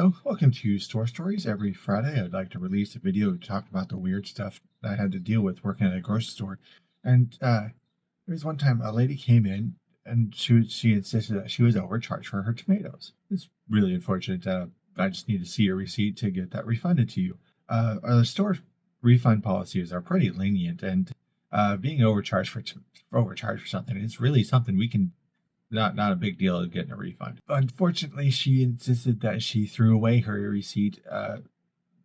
Hello, welcome to Store Stories. Every Friday, I'd like to release a video to talk about the weird stuff I had to deal with working at a grocery store. And there was one time a lady came in and she insisted that she was overcharged for her tomatoes. It's really unfortunate. I just need to see a receipt to get that refunded to you. Our store refund policies are pretty lenient, and being overcharged for something is really something we can not a big deal of getting a refund. Unfortunately, she insisted that she threw away her receipt,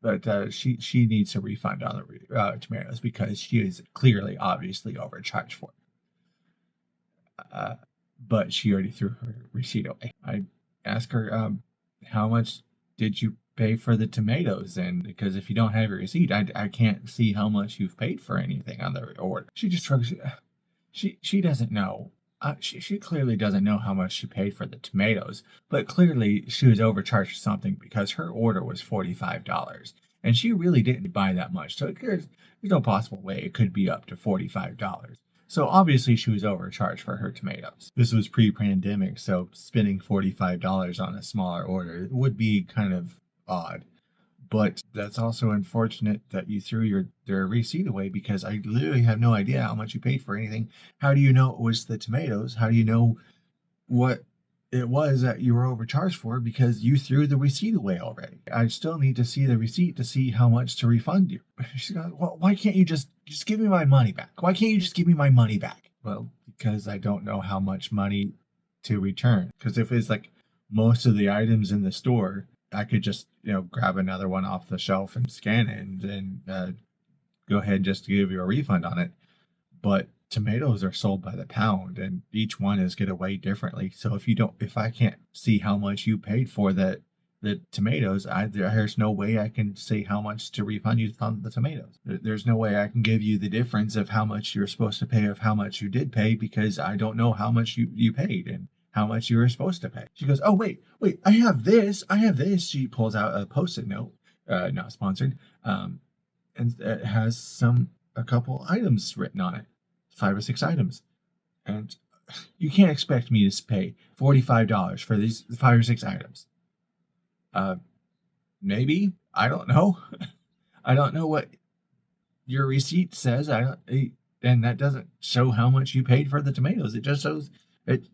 but she needs a refund on the tomatoes because she is clearly, obviously overcharged for it. But she already threw her receipt away. I asked her, how much did you pay for the tomatoes? And because if you don't have your receipt, I can't see how much you've paid for anything on the order. She just shrugs. She doesn't know. She clearly doesn't know how much she paid for the tomatoes, but clearly she was overcharged for something because her order was $45, and she really didn't buy that much. So there's no possible way it could be up to $45. So obviously she was overcharged for her tomatoes. This was pre-pandemic, so spending $45 on a smaller order would be kind of odd. But that's also unfortunate that you threw their receipt away because I literally have no idea how much you paid for anything. How do you know it was the tomatoes? How do you know what it was that you were overcharged for? Because you threw the receipt away already. I still need to see the receipt to see how much to refund you. She goes, well, why can't you just give me my money back? Why can't you just give me my money back? Well, because I don't know how much money to return. Because if it's like most of the items in the store, I could just, grab another one off the shelf and scan it and then go ahead and just give you a refund on it. But tomatoes are sold by the pound, and each one is going to weigh differently. So if I can't see how much you paid for the tomatoes, there's no way I can say how much to refund you on the tomatoes. There's no way I can give you the difference of how much you're supposed to pay of how much you did pay because I don't know how much you paid and how much you were supposed to pay. She goes, oh, wait, I have this. She pulls out a Post-it note, not sponsored, and it has a couple items written on it, 5 or 6 items. And you can't expect me to pay $45 for these 5 or 6 items. Maybe, I don't know. I don't know what your receipt says. And that doesn't show how much you paid for the tomatoes. It just shows it.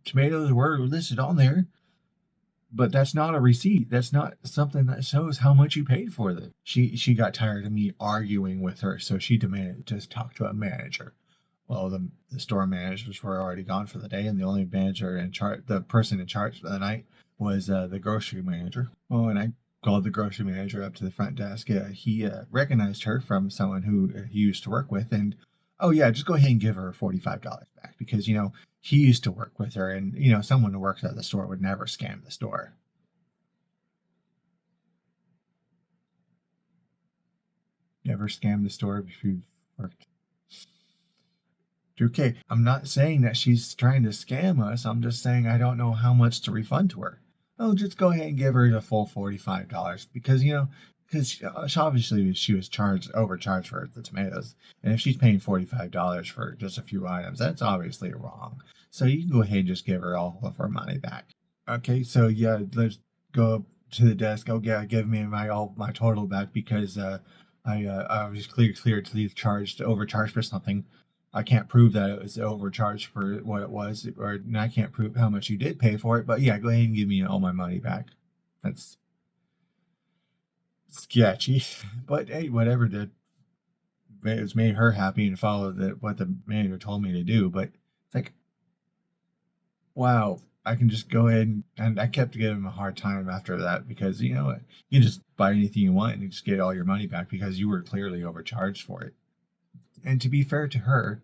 Tomatoes were listed on there, but that's not a receipt. That's not something that shows how much you paid for them. She got tired of me arguing with her, so she demanded to talk to a manager. Well, the store managers were already gone for the day, and the only manager in charge, the person in charge for the night, was the grocery manager. Oh, and I called the grocery manager up to the front desk. He recognized her from someone who he used to work with, and oh yeah, just go ahead and give her $45 back because he used to work with her, and someone who works at the store would never scam the store. Never scam the store if you've worked. Okay, I'm not saying that she's trying to scam us. I'm just saying I don't know how much to refund to her. Oh, just go ahead and give her the full $45 because obviously she was overcharged for the tomatoes, and if she's paying $45 for just a few items, that's obviously wrong. So you can go ahead and just give her all of her money back. Okay, so yeah, let's go up to the desk. Oh yeah, give me my total back because I was clearly overcharged for something. I can't prove that it was overcharged for what it was, and I can't prove how much you did pay for it. But yeah, go ahead and give me all my money back. That's sketchy, but hey, whatever. It's made her happy and follow what the manager told me to do. But it's like, wow, I can just go ahead and I kept giving him a hard time after that because you can just buy anything you want and you just get all your money back because you were clearly overcharged for it. And to be fair to her,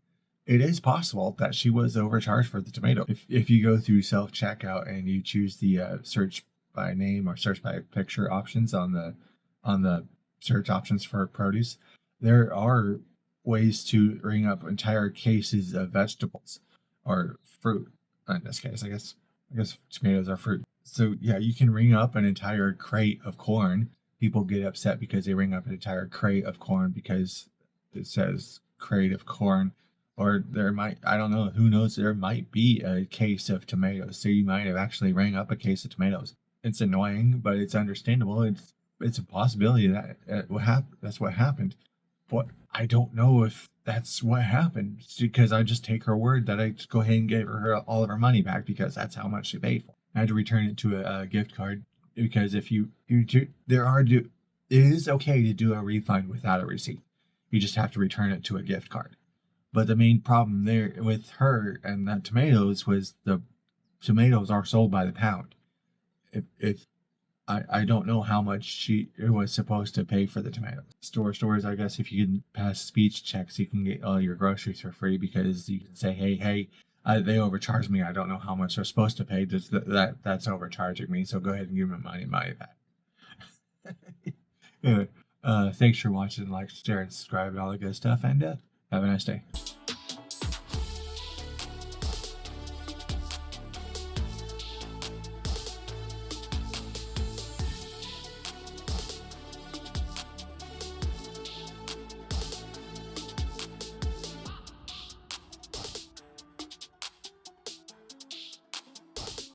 it is possible that she was overcharged for the tomato. If you go through self-checkout and you choose the search by name or search by picture options on the search options for produce, there are ways to ring up entire cases of vegetables or fruit. In this case, I guess tomatoes are fruit. So yeah, you can ring up an entire crate of corn. People get upset because they ring up an entire crate of corn because it says crate of corn, or I don't know, who knows, there might be a case of tomatoes, so you might have actually rang up a case of tomatoes. It's annoying, but it's understandable. It's a possibility that that's what happened. But I don't know if that's what happened because I just take her word that I just go ahead and give her all of her money back because that's how much she paid for. I had to return it to a gift card because if you do, it is okay to do a refund without a receipt. You just have to return it to a gift card. But the main problem there with her and the tomatoes was the tomatoes are sold by the pound. If I don't know how much she was supposed to pay for the tomatoes. Stores, I guess if you can pass speech checks, you can get all your groceries for free because you can say, hey, they overcharged me. I don't know how much they're supposed to pay. That's overcharging me. So go ahead and give me money back. Anyway, thanks for watching, like, share, and subscribe, and all the good stuff. And have a nice day.